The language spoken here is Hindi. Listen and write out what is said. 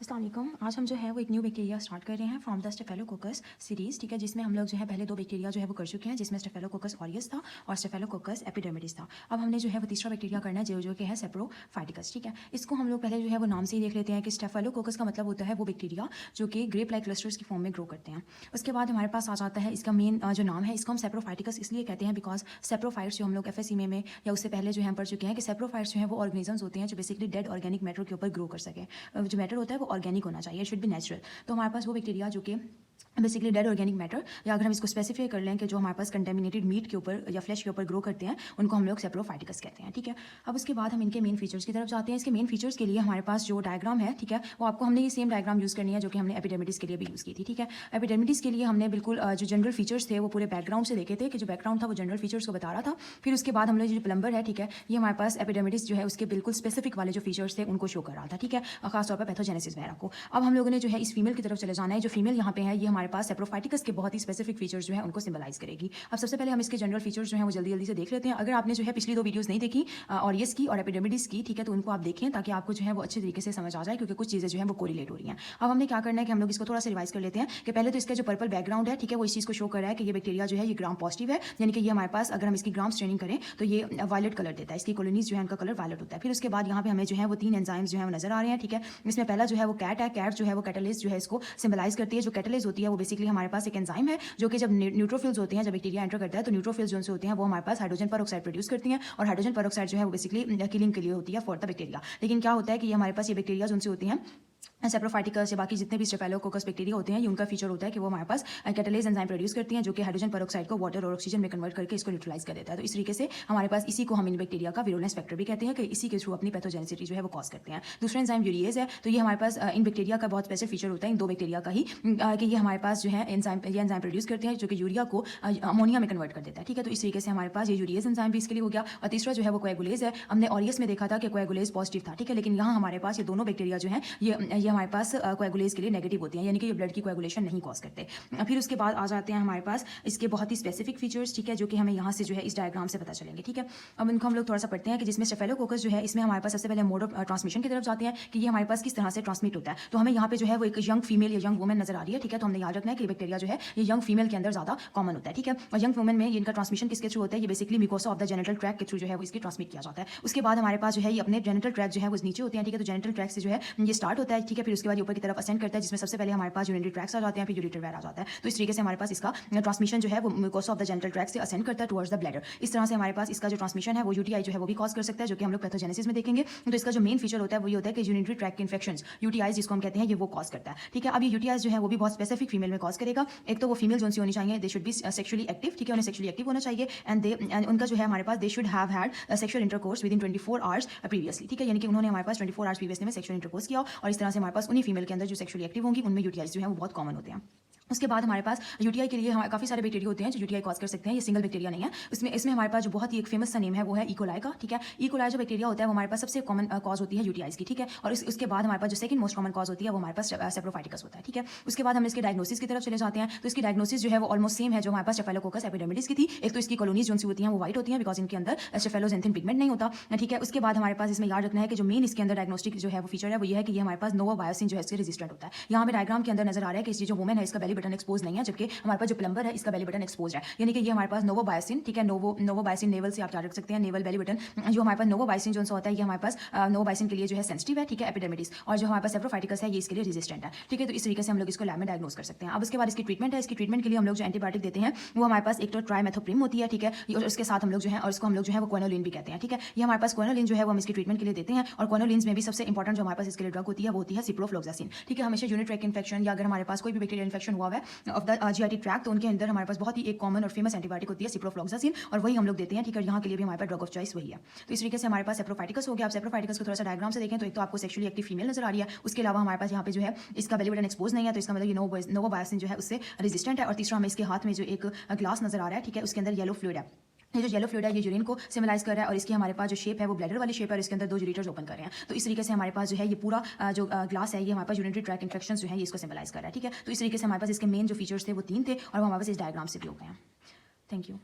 अस्सलाम वालेकुम। आज हम जो है वो एक न्यू बैक्टीरिया स्टार्ट कर रहे हैं फ्रॉम द स्टेफेलोकोकस सीरीज़, ठीक है, जिसमें हम लोग जो है पहले दो बैक्टीरिया जो है वो कर चुके हैं, जिसमें स्टेफेलोकोकस ऑरियस था और स्टेफेलोकोकस एपिडर्मिडिस था। अब हमने जो है वो तीसरा बैक्टीरिया करना है जो कि है सेप्रोफाइटिकस, ठीक है। इसको हम लोग पहले जो है वो नाम से ही देख लेते हैं कि स्टेफेलोकोकस का मतलब होता है वो बैक्टीरिया जो कि ग्रेप लाइक क्लस्टर्स की फॉर्म में ग्रो करते हैं। उसके बाद हमारे पास आ जाता है इसका मेन जो नाम है, इसको हम सेप्रोफाइटिकस इसलिए कहते हैं बिकॉज सेप्रोफाइट्स जो हम लोग FSC में या उससे पहले जो है हम पढ़ चुके हैं कि सेप्रोफाइट्स जो है वो ऑर्गेनिजम्स होते हैं जो बेसिकली डेड ऑर्गेनिक मैटर के ऊपर ग्रो कर सके। जो मैटर होता है वो ऑर्गेनिक होना चाहिए, शुड बी नेचुरल। तो हमारे पास वो बैक्टीरिया जो कि बेसिकली डेड ऑर्गेनिक मैटर, या अगर हम इसको स्पेसिफाई कर लें कि जो हमारे पास कंटेमिनेटेड मीट के ऊपर या फ्लैश के ऊपर ग्रो करते हैं, उनको हम लोग सेप्रोफाइटिकस कहते हैं, ठीक है। अब उसके बाद हम इनके मेन फीचर्स की तरफ जाते हैं। इसके मेन फीचर्स के लिए हमारे पास जो डायग्राम है, ठीक है, वो आपको हमने ये सेम डायग्राम यूज़ करनी है जो कि हमने एपिडर्मिडिस के लिए भी यूज़ की थी, ठीक है। एपिडर्मिडिस के लिए हमने बिल्कुल जो जनरल फीचर्स थे वो पूरे बैकग्राउंड से देखे थे कि जो बैकग्राउंड था वो जनरल फीचर्स को बता रहा था। फिर उसके बाद हम लोग जो प्लम्बर है, ठीक है, ये हमारे पास एपिडर्मिडिस जो है उसके बिल्कुल स्पेसिफिक वाले जो फीचर्स थे उनको शो कर रहा था, ठीक है, खासतौर पर पैथोजेनेसिस वगैरह को। अब हम लोगों ने जो है इस फीमेल की तरफ चले जाना है। जो फीमेल यहाँ पे है ये हमारे पास सेप्रोफाइटिकस के बहुत ही स्पेसिफिक फीचर्स जो है उनको सिंबलाइज करेगी। अब सबसे पहले हम इसके जनरल फीचर्स जो है वो जल्दी जल्दी से देख लेते हैं। अगर आपने जो है पिछली दो वीडियोस नहीं देखी ऑरियस की और एपिडर्मिडिस की, ठीक है, तो उनको आप देखें ताकि आपको जो है वो अच्छे तरीके से समझ आ जाए, क्योंकि कुछ चीज़ें जो है वो कोरिलेट हो रही हैं। अब हमने क्या करना है कि हम लोग इसको थोड़ा सा रिवाइज कर लेते हैं कि पहले तो इसका जो पर्पल बैकग्राउंड है, ठीक है, वो इस चीज़ को शो कर रहा है कि ये बैक्टीरिया जो है ये ग्राम पॉजिटिव है, यानी कि ये हमारे पास अगर हम इसकी ग्राम स्ट्रेनिंग करें तो ये वायलेट कलर देता है। इसकी कॉलोनीज जो है उनका कलर वायलेट होता है। फिर उसके बाद यहाँ पे हमें जो है वो 3 एंजाइम्स जो है वो नजर आ रहे हैं, ठीक है। इसमें पहला जो है वो कैट है। कैट जो है वो कैटलिस्ट जो है इसको सिंबलाइज करती है। जो कैटलिस्ट होती है वो बेसिकली हमारे पास एक एंजाइम है जो कि जब न्यूट्रोफिल्स होते हैं, जब बैक्टीरिया एंटर करता है तो न्यूट्रोफिल्स जो होते हैं वो हमारे पास हाइड्रोजन पेरोक्साइड प्रोड्यूस करती हैं, और हाइड्रोजन पेरोक्साइड जो है वो बेसिकली किलिंग के लिए होती है फॉर द बैक्टीरिया। लेकिन क्या होता है कि ये हमारे पास ये बैक्टीरिया जो होती हैं सेप्रोफाइटिकस या बाकी जितने भी स्टेफेलोकोकस बैक्टीरिया होते हैं, ये उनका फीचर होता है कि वो हमारे पास कैटलेज एंजाइम प्रोड्यूस करती हैं जो कि हाइड्रोजन पेरोक्साइड को वाटर और ऑक्सीजन में कन्वर्ट करके इसको न्यूट्रलाइज कर देता है। तो इस तरीके से हमारे पास इसी को हम इन बैक्टीरिया का विरुलेंस फैक्टर भी कहते हैं कि इसी के थ्रू अपनी पैथोजेनिसिटी जो है वो कॉज करते हैं। दूसरा एंजाइम यूरिएज है। तो ये हमारे पास इन बैक्टीरिया का बहुत स्पेशल फीचर होता है, इन दो बैक्टीरिया का ही, कि ये हमारे पास जो है एंजाइम प्रोड्यूस करते हैं जो कि यूरिया को अमोनिया में कन्वर्ट कर देता है, ठीक है। तो इस तरीके से हमारे पास ये यूरिएज एंजाइम भी इसके लिए हो गया। और तीसरा जो है वो कोएगुलेज है। हमने ऑरियस में देखा था कि कोएगुलेज पॉजिटिव था, ठीक है, लेकिन यहाँ हमारे पास ये दोनों बैक्टीरिया जो है ये हमारे पास कोएगुलेज के लिए नेगेटिव होती हैं, यानी कि ये ब्लड की कोएगुलेशन नहीं कॉज करते। फिर उसके बाद आ जाते हैं हमारे पास इसके बहुत ही स्पेसिफिक फीचर्स, ठीक है, जो कि हमें यहाँ से जो है इस डायग्राम से पता चलेंगे, ठीक है। अब इनको हम लोग थोड़ा सा पढ़ते हैं कि जिसमें स्टेफेलोकोकस जो है इसमें हमारे पास सबसे पहले मोड ऑफ ट्रांसमिशन की तरफ जाते हैं कि ये हमारे पास किस तरह से ट्रांसमिट होता है। तो हमें यहाँ पे जो है वो एक यंग फीमेल या यंग वुमेन नजर आ रही है, ठीक है। तो हमने याद रखना है कि बैक्टीरिया जो है ये यंग फीमेल के अंदर ज्यादा कॉमन होता है, ठीक है। और यंग वुमेन में इनका ट्रांसमिशन किसके थ्रू होता है, ये basically mucosa of the genital tract के थ्रू जो है वो इसकी ट्रांसमिट किया जाता है। उसके बाद हमारे पास जो है ये अपने जेनिटल ट्रैक्ट जो है वो नीचे होते हैं, ठीक है। तो जेनिटल ट्रैक्ट से जो है ये स्टार्ट होता है, ठीक है। फिर उसके बाद ऊपर की तरफ असेंड करता है, जिसमें सबसे पहले हमारे पास यूरिनरी ट्रैक्ट्स आ जाते हैं, फिर यूरिटर वेयर आ जाता है। तो इस तरीके से हमारे पास इसका ट्रांसमिशन जो है वो mucosa of the genital tract से असेंड करता है टुवर्ड्स द ब्लैडर। इस तरह से हमारे पास इसका जो ट्रांसमिशन है वो यूटीआई जो है वो भी कॉज कर सकता है, जो कि हम लोग पैथोजेनेसिस में देखेंगे। तो इसका जो मेन फीचर होता है वो ये होता है कि यूरिनरी ट्रैक्ट इन्फेक्शंस, यूटीआईज जिसको हम कहते हैं, ये वो कॉज करता है, ठीक है। अब ये यूटीआईज जो है वो भी बहुत स्पेसिफिक फीमेल में कॉज करेगा। एक तो वो फीमेल जो होनी चाहिए, they should be sexually active, ठीक है, उन्हें सेक्सुअली एक्टिव होना चाहिए, एंड उनका जो है हमारे पास they should have had sexual intercourse within 24 hours previously, ठीक है, यानी कि उन्होंने हमारे पास 24 आवर्स प्रीवियसली में सेक्सुअल इंटरकोर्स किया। और इस तरह से हमारे पास उन्हीं फीमेल के अंदर जो सेक्सुअली एक्टिव होंगी उनमें यूटीआईज जो है वो बहुत कॉमन होते हैं। उसके बाद हमारे पास यूटीआई के लिए हमारे काफ़ी सारे बैक्टीरिया होते हैं जो यूटीआई कॉज कर सकते हैं, ये सिंगल बैक्टीरिया नहीं है। इसमें हमारे पास जो बहुत ही एक फेमस सा नेम है वो है इकोलाई का, ठीक है। इकोलाई जो बैक्टीरिया होता है वो हमारे पास सबसे कॉमन कॉज होती है यूटीआईज की, ठीक है। और उसके बाद हमारे पास जो सेकंड मोस्ट कॉमन कॉज होती है वो हमारे पास सेप्रोफाइटिकस होता है, ठीक है। उसके बाद हम इसके डायग्नोसिस की तरफ चले जाते हैं। तो इसकी डायग्नोसिस जो है वो ऑलमोस्ट सेम है जो हमारे पास स्टेफिलोकोकस एपिडर्मिडिस की थी। एक तो इसकी कॉलोनीज जो होती हैं वो व्हाइट होती हैं बिकॉज इनके अंदर स्टेफिलोजेंथिन पिगमेंट नहीं होता, ठीक है। उसके बाद हमारे पास इसमें याद रखना है कि जो मेन इसके अंदर डायग्नोस्टिक जो है वो फीचर है वो ये है कि ये हमारे पास नोवाबायोसिन जो है इससे रेजिस्टेंट होता है। यहाँ पे डायग्राम के अंदर नजर आ रहा है कि इसकी जो वुमेन है इसका बेली बटन एक्सपोज नहीं है, जबकि हमारे पास जो प्लम्बर है इसका बेली बटन एक्सपोज है, यानी कि ये हमारे पास नोवाबायोसिन, ठीक है, नोवाबायोसिन नेवल से आप याद रख सकते हैं, नेवल बेली बटन। जो हमारे पास नोवाबायोसिन जो होता है ये हमारे पास नोवाबायोसिन के लिए जो है सेंसिटिव है, ठीक है, एपिडर्मिडिस। और जो हमारे पास सेप्रोफाइटिकस है ये इसके लिए रेजिस्टेंट है, ठीक है। तो इस तरीके से हम लोग इसको लैब में डायग्नोस कर सकते हैं। अब उसके बाद इसकी ट्रीटमेंट है। इसकी ट्रीटमेंट के लिए हम लोग जो एंटीबायोटिक देते हैं वो हमारे पास एक तो ट्राइमेथोप्रिम होती है, ठीक है, और उसके साथ हम लोग जो है और इसको हम लोग जो है वो क्विनोलिन भी कहते हैं, ठीक है। ये हमारे पास क्विनोलिन जो है वो हम इसकी ट्रीटमेंट के लिए देते हैं। और क्विनोलिन्स में भी सबसे इंपॉर्टेंट जो हमारे पास इसके लिए ड्रग होती है वो होती है सिप्रोफ्लोक्सासिन, ठीक है। हमेशा यूरिनरी ट्रैक्ट इन्फेक्शन या अगर हमारे पास कोई भी बैक्टीरियल इन्फेक्शन हुआ है ऑफ द जीआईटी ट्रैक्ट, तो उनके अंदर हमारे पास बहुत ही एक कॉमन और फेमस एंटीबायोटिक होती है सिप्रोफ्लोक्सासिन, और वही हम लोग देते हैं, ठीक है। यहाँ के लिए भी हमारे पास ड्रग ऑफ चॉइस वही है। तो इस तरीके से हमारे पास सेप्रोफाइटिकस हो गया। आप सेप्रोफाइटिकस को थोड़ा सा डायग्राम से देखें तो एक तो आपको सेक्सुअली एक्टिव फीमेल नजर आ रही है, उसके अलावा हमारे पास यहाँ पे जो है इसका बेली बटन एक्सपोज नहीं है, तो इसका मतलब ये नोवाबायोसिन जो है उससे रेजिस्टेंट है। और तीसरा हमें इसके हाथ में जो एक ग्लास नजर आ रहा है, ठीक है, उसके अंदर येलो फ्लूइड है। ये जो येलो फ्लूइड है ये यूरिन को सिम्बलाइज कर रहा है, और इसकी हमारे पास जो शेप है वो ब्लैडर वाली शेप है, और इसके अंदर 2 यूरेटर्स ओपन कर रहे हैं। तो इस तरीके से हमारे पास जो है ये पूरा जो ग्लास है ये हमारे पास यूरिनरी ट्रैक्ट इन्फेक्शन जो है ये इसको सिम्बलाइज कर रहा है, ठीक है। तो इस तरीके से हमारे पास इसके मेन जो फीचर्स थे वो 3 थे, और वो हमारे पास इस डायग्राम से भी हो गए हैं। Thank you.